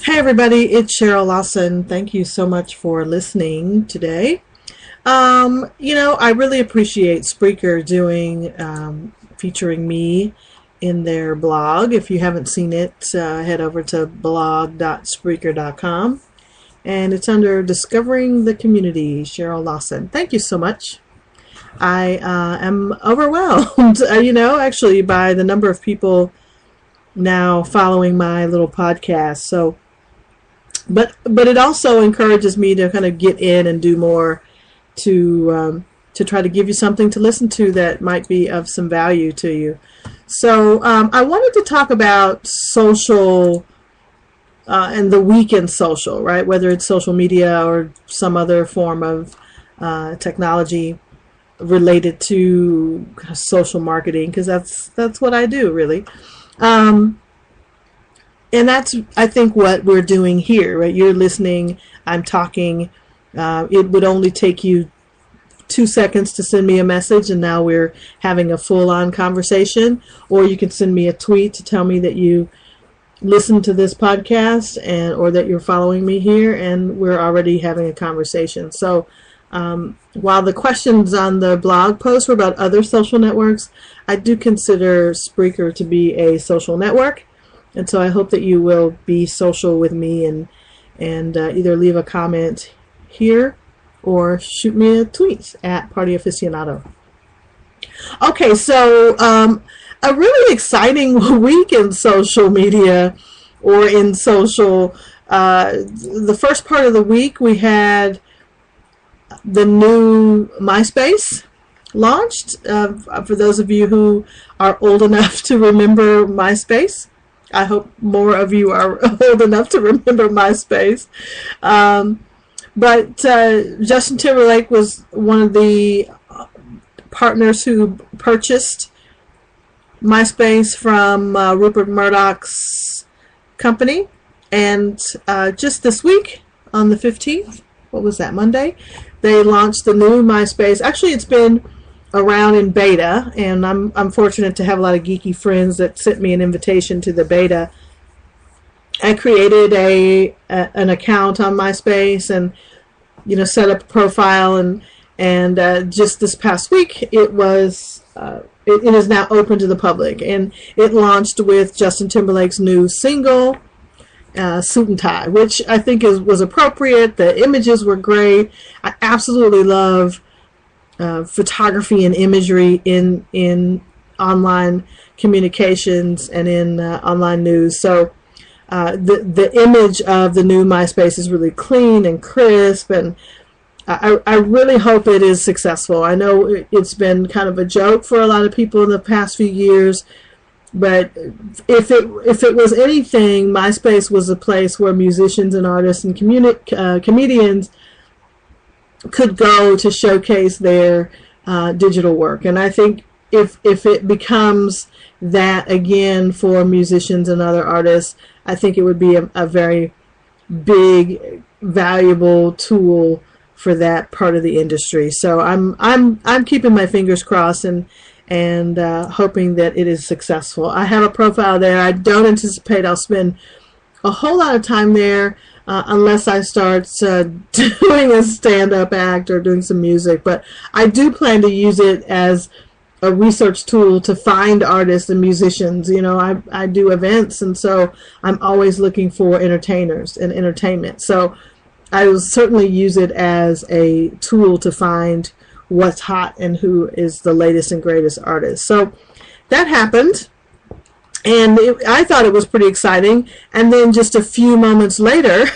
Hey everybody, it's Cheryl Lawson. Thank you so much for listening today. I really appreciate Spreaker doing featuring me in their blog. If you haven't seen it, head over to blog.spreaker.com, and it's under Discovering the Community, Cheryl Lawson. Thank you so much. I am overwhelmed, actually by the number of people now following my little podcast. So, but it also encourages me to kind of get in and do more to try to give you something to listen to that might be of some value to you. So I wanted to talk about social and the week in social, right? Whether it's social media or some other form of technology related to social marketing, because that's what I do, really. And that's, I think, what we're doing here, right? You're listening, I'm talking. It would only take you 2 seconds to send me a message, and now we're having a full-on conversation. Or you can send me a tweet to tell me that you listened to this podcast or that you're following me here, and we're already having a conversation. So while the questions on the blog post were about other social networks, I do consider Spreaker to be a social network. And so I hope that you will be social with me and either leave a comment here or shoot me a tweet at Party Aficionado. Okay, so a really exciting week in social media or in social. The first part of the week we had the new MySpace launched. For those of you who are old enough to remember MySpace, I hope more of you are old enough to remember MySpace. But Justin Timberlake was one of the partners who purchased MySpace from Rupert Murdoch's company. And just this week, on the 15th, what was that, Monday, they launched the new MySpace. Actually, it's been around in beta, and I'm fortunate to have a lot of geeky friends that sent me an invitation to the beta. I created an account on MySpace and set up a profile, and just this past week it was it is now open to the public, and it launched with Justin Timberlake's new single, Suit and Tie, which I think was appropriate. The images were great. I absolutely love photography and imagery in online communications and in online news. So the image of the new MySpace is really clean and crisp, and I really hope it is successful. I know it's been kind of a joke for a lot of people in the past few years, but if it was anything, MySpace was a place where musicians and artists and comedians could go to showcase their digital work. And I think if it becomes that again for musicians and other artists, I think it would be a very big, valuable tool for that part of the industry. So I'm keeping my fingers crossed and hoping that it is successful. I have a profile there. I don't anticipate I'll spend a whole lot of time there unless I start doing a stand-up act or doing some music. But I do plan to use it as a research tool to find artists and musicians. I do events, and so I'm always looking for entertainers and entertainment. So I will certainly use it as a tool to find what's hot and who is the latest and greatest artist. So that happened. And I thought it was pretty exciting. And then just a few moments later,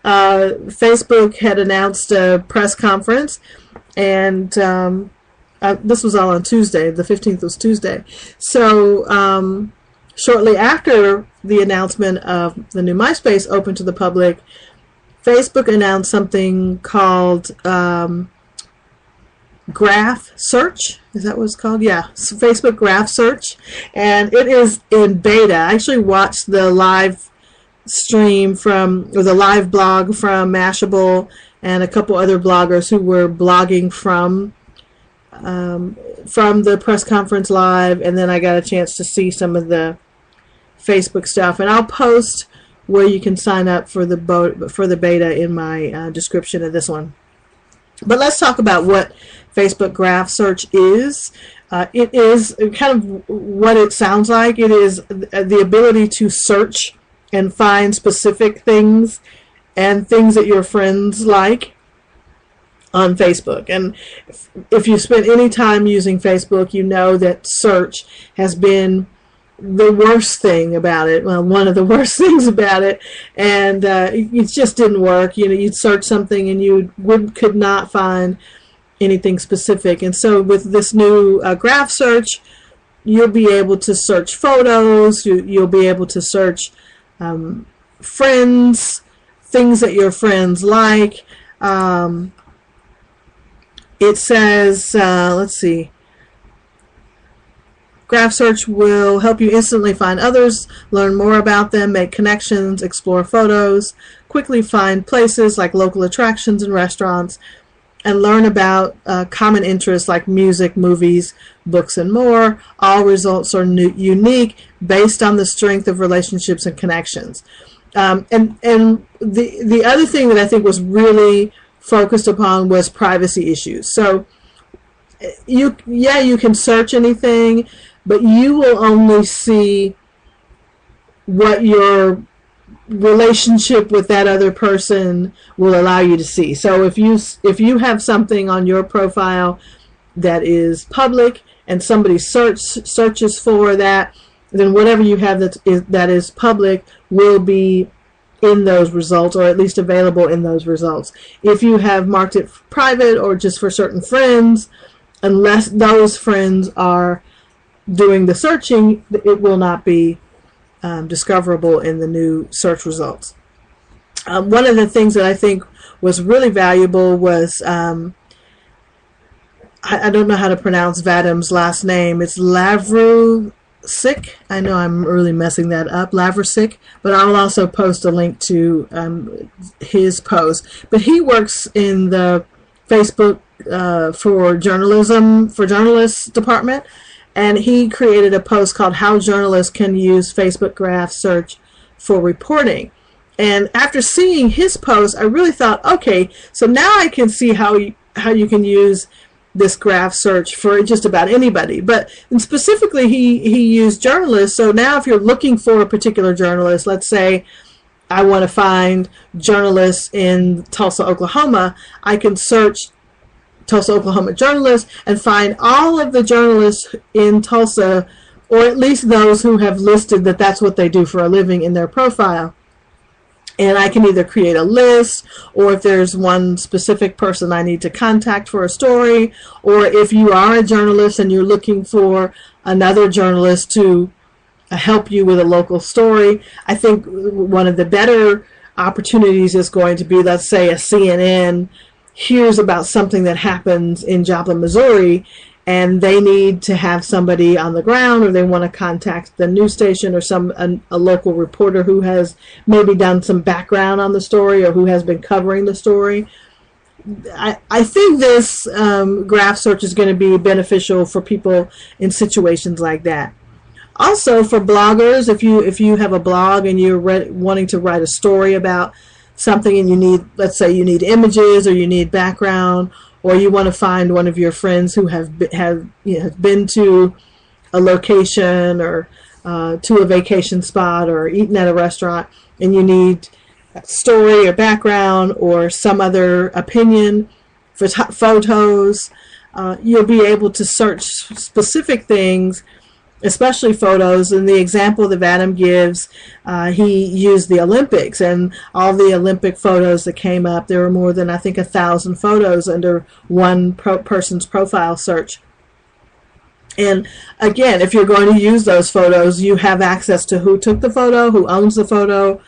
Facebook had announced a press conference. And this was all on Tuesday. The 15th was Tuesday. So shortly after the announcement of the new MySpace open to the public, Facebook announced something called Graph Search. Is that what it's called? Yeah, Facebook Graph Search. And it is in beta. I actually watched the live stream or the live blog from Mashable and a couple other bloggers who were blogging from the press conference live, and then I got a chance to see some of the Facebook stuff. And I'll post where you can sign up for the beta in my description of this one. But let's talk about what Facebook Graph Search is. It is kind of what it sounds like. It is the ability to search and find specific things and things that your friends like on Facebook. And if you spend any time using Facebook, you know that search has been the worst thing about it. Well, one of the worst things about it, and it just didn't work. You know, you'd search something and you could not find anything specific. And so with this new graph search, you'll be able to search photos. You'll be able to search friends, things that your friends like. It says, let's see. Graph Search will help you instantly find others, learn more about them, make connections, explore photos, quickly find places like local attractions and restaurants, and learn about common interests like music, movies, books, and more. All results are unique based on the strength of relationships and connections. And the other thing that I think was really focused upon was privacy issues. So you can search anything, but you will only see what your relationship with that other person will allow you to see. So if you have something on your profile that is public and somebody searches for that, then whatever you have that is public will be in those results, or at least available in those results. If you have marked it private or just for certain friends, unless those friends are doing the searching, it will not be discoverable in the new search results. One of the things that I think was really valuable was, I don't know how to pronounce Vadim's last name. It's Lavrusik. I know I'm really messing that up, Lavrusik, but I will also post a link to his post. But he works in the Facebook for journalists department, and he created a post called How Journalists Can Use Facebook Graph Search for Reporting. And after seeing his post, I really thought, okay, so now I can see how you can use this graph search for just about anybody. And specifically, he used journalists. So now if you're looking for a particular journalist, let's say I want to find journalists in Tulsa, Oklahoma, I can search Tulsa, Oklahoma journalists and find all of the journalists in Tulsa, or at least those who have listed that that's what they do for a living in their profile. And I can either create a list, or if there's one specific person I need to contact for a story, or if you are a journalist and you're looking for another journalist to help you with a local story. I think one of the better opportunities is going to be, let's say, a CNN hears about something that happens in Joplin, Missouri, and they need to have somebody on the ground, or they want to contact the news station or a local reporter who has maybe done some background on the story or who has been covering the story. I think this graph search is going to be beneficial for people in situations like that. Also for bloggers, if you have a blog and you're wanting to write a story about something and you need, let's say you need images or you need background, or you want to find one of your friends who have been to a location or to a vacation spot or eaten at a restaurant, and you need a story or background or some other opinion for photos, you'll be able to search specific things, especially photos. In the example that Vadim gives, he used the Olympics, and all the Olympic photos that came up, there were more than, I think, 1,000 photos under one person's profile search. And again, if you're going to use those photos, you have access to who took the photo, who owns the photo.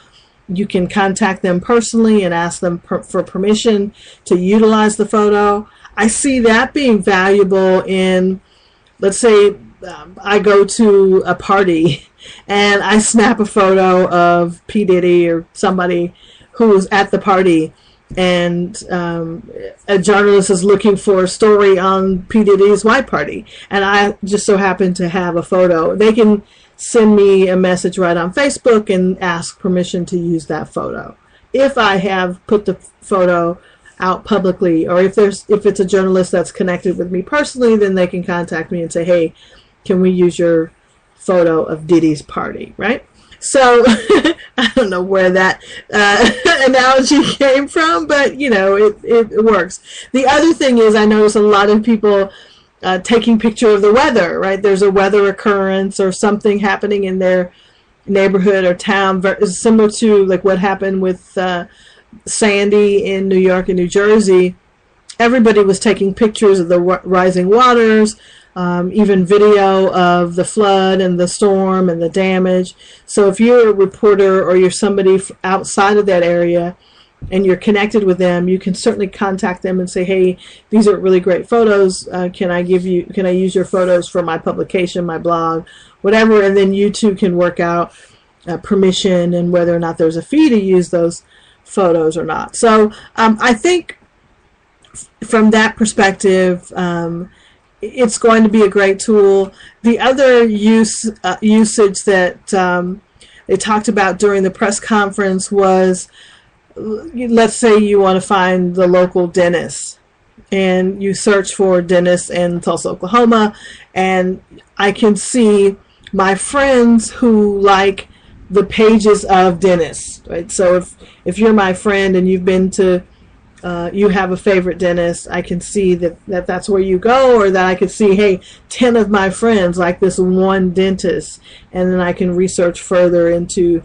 You can contact them personally and ask them for permission to utilize the photo. I see that being valuable in, let's say, I go to a party and I snap a photo of P. Diddy or somebody who's at the party, and a journalist is looking for a story on P. Diddy's white party, and I just so happen to have a photo. They can send me a message right on Facebook and ask permission to use that photo. If I have put the photo out publicly, or if it's a journalist that's connected with me personally, then they can contact me and say, hey, can we use your photo of Diddy's party, right? So I don't know where that analogy came from, but you know, it works. The other thing is, I notice a lot of people taking picture of the weather, right? There's a weather occurrence or something happening in their neighborhood or town, similar to like what happened with Sandy in New York and New Jersey. Everybody was taking pictures of the rising waters, even video of the flood and the storm and the damage. So if you're a reporter or you're somebody outside of that area and you're connected with them, you can certainly contact them and say, hey, these are really great photos. Can I use your photos for my publication, my blog, whatever? And then you two can work out permission and whether or not there's a fee to use those photos or not. So I think from that perspective, it's going to be a great tool. The other usage that they talked about during the press conference was, let's say you want to find the local dentist and you search for dentists in Tulsa, Oklahoma, and I can see my friends who like the pages of dentists, right? So if you're my friend and you've been to you have a favorite dentist, I can see that's where you go, or that I could see, hey, 10 of my friends like this one dentist, and then I can research further into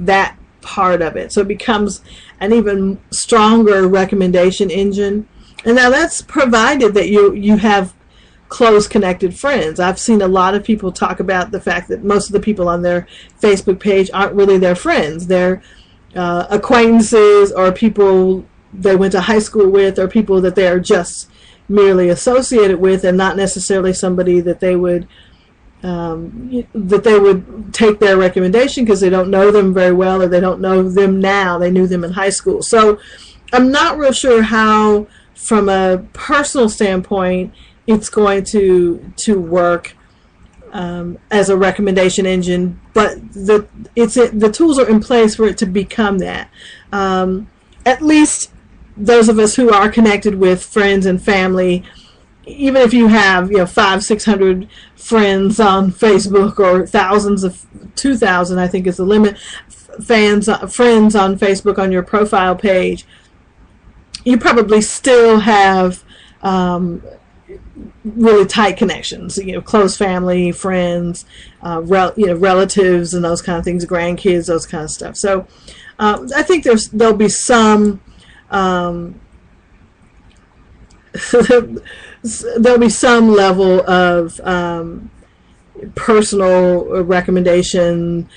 that part of it. So it becomes an even stronger recommendation engine. And now that's provided that you have close connected friends. I've seen a lot of people talk about the fact that most of the people on their Facebook page aren't really their friends. They're acquaintances or people they went to high school with, or people that they are just merely associated with, and not necessarily somebody that they would take their recommendation because they don't know them very well, or they don't know them now. They knew them in high school. So I'm not real sure how, from a personal standpoint, it's going to work as a recommendation engine, but the tools are in place for it to become that. At least those of us who are connected with friends and family, even if you have 500-600 friends on Facebook, or thousands of 2,000, I think is the limit, friends on Facebook on your profile page, you probably still have really tight connections, close family, friends, relatives, and those kind of things, grandkids, those kind of stuff. So I think there'll be some there'll be some level of personal recommendation,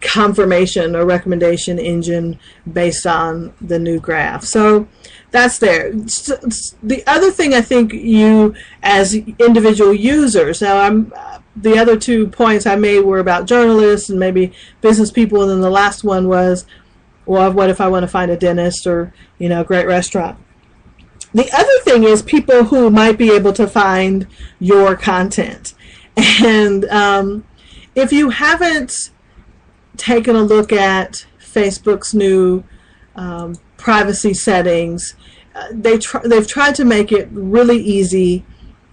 confirmation, or recommendation engine based on the new graph. So that's there. The other thing I think you as individual users, now the other 2 points I made were about journalists and maybe business people, and then the last one was, well, what if I want to find a dentist or a great restaurant? The other thing is people who might be able to find your content. And if you haven't taken a look at Facebook's new privacy settings, they've tried to make it really easy.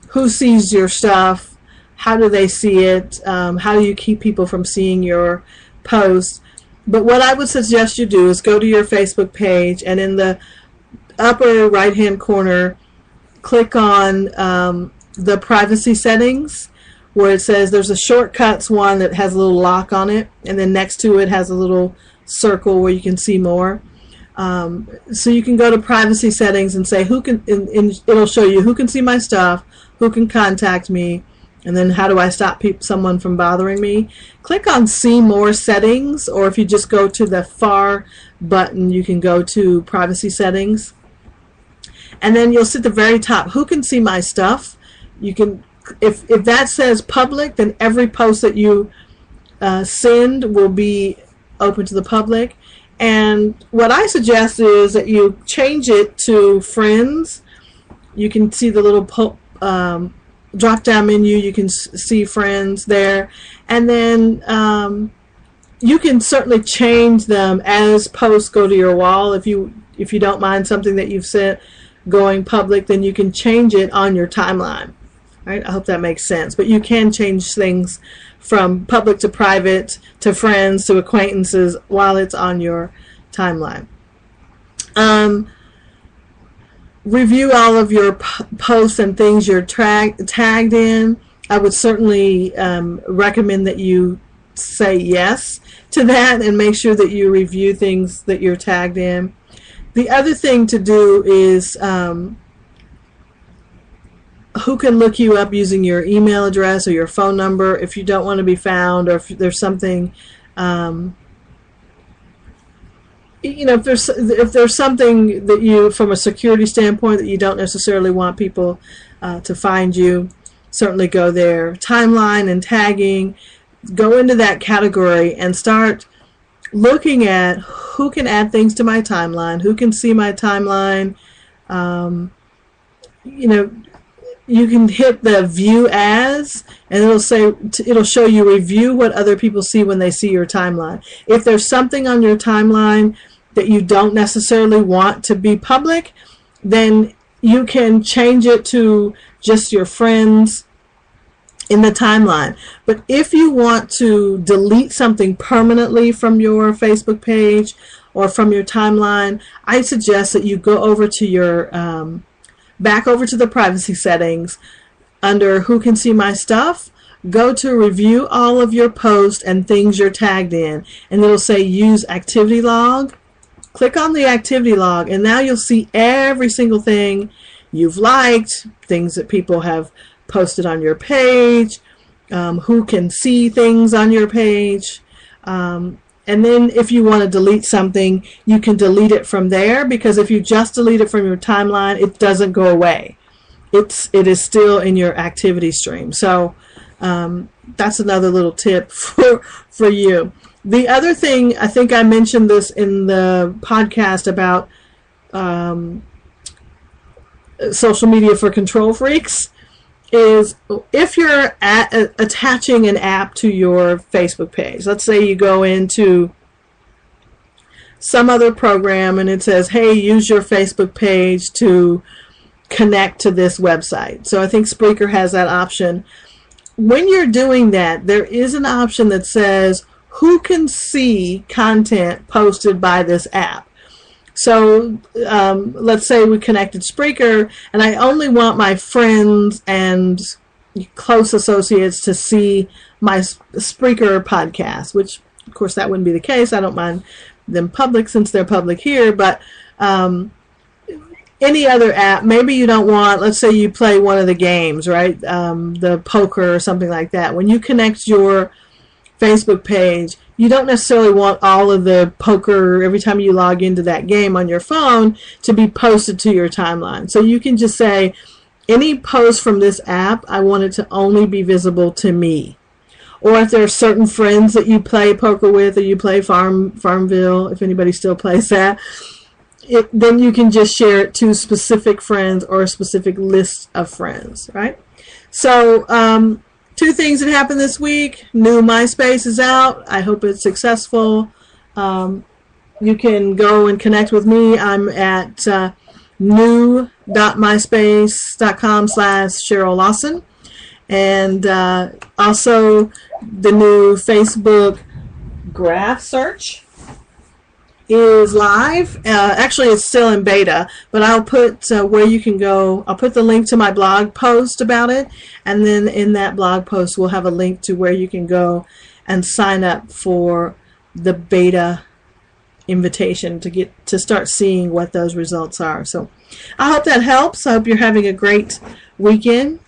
Who sees your stuff? How do they see it? How do you keep people from seeing your posts? But what I would suggest you do is go to your Facebook page, and in the upper right hand corner, click on the privacy settings, where it says there's a shortcuts one that has a little lock on it, and then next to it has a little circle where you can see more. So you can go to privacy settings and say who can, and it'll show you who can see my stuff, who can contact me, and then how do I stop someone from bothering me. Click on see more settings, or if you just go to the far button, you can go to privacy settings, and then you'll see at the very top who can see my stuff. You can, if that says public, then every post that you send will be open to the public. And what I suggest is that you change it to friends. You can see the little drop-down menu. You can see friends there, and then you can certainly change them as posts go to your wall. If you don't mind something that you've sent going public, then you can change it on your timeline. Right? I hope that makes sense. But you can change things from public to private to friends to acquaintances while it's on your timeline. Review all of your posts and things you're tagged in. I would certainly recommend that you say yes to that and make sure that you review things that you're tagged in. The other thing to do is who can look you up using your email address or your phone number if you don't want to be found, or if there's something if there's something that you, from a security standpoint, that you don't necessarily want people to find you, certainly go there. Timeline and tagging, go into that category and start looking at who can add things to my timeline, who can see my timeline. You can hit the view as, and it'll show you review what other people see when they see your timeline. If there's something on your timeline that you don't necessarily want to be public, then you can change it to just your friends in the timeline. But if you want to delete something permanently from your Facebook page or from your timeline, I suggest that you go over to your back over to the privacy settings. Under who can see my stuff, go to review all of your posts and things you're tagged in, and it'll say use activity log. Click on the activity log, and now you'll see every single thing you've liked, things that people have posted on your page, who can see things on your page. And then if you want to delete something, you can delete it from there, because if you just delete it from your timeline, it doesn't go away. It is still in your activity stream. So that's another little tip for you. The other thing, I think I mentioned this in the podcast about social media for control freaks, is if you're attaching an app to your Facebook page. Let's say you go into some other program and it says, hey, use your Facebook page to connect to this website. So I think Spreaker has that option. When you're doing that, there is an option that says who can see content posted by this app. So let's say we connected Spreaker, and I only want my friends and close associates to see my Spreaker podcast, which of course that wouldn't be the case. I don't mind them public since they're public here, but any other app, maybe you don't want, let's say you play one of the games, right? The poker or something like that. When you connect your Facebook page, you don't necessarily want all of the poker every time you log into that game on your phone to be posted to your timeline. So you can just say, any post from this app, I want it to only be visible to me. Or if there are certain friends that you play poker with, or you play Farmville, if anybody still plays that, then you can just share it to specific friends or a specific list of friends, right? So, two things that happened this week. New MySpace is out. I hope it's successful. You can go and connect with me. I'm at new.myspace.com/Cheryl Lawson. And also the new Facebook graph search is live. Actually, it's still in beta, but I'll put where you can go. I'll put the link to my blog post about it, and then in that blog post we'll have a link to where you can go and sign up for the beta invitation to start seeing what those results are. So I hope that helps. I hope you're having a great weekend.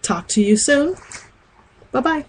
Talk to you soon. Bye-bye.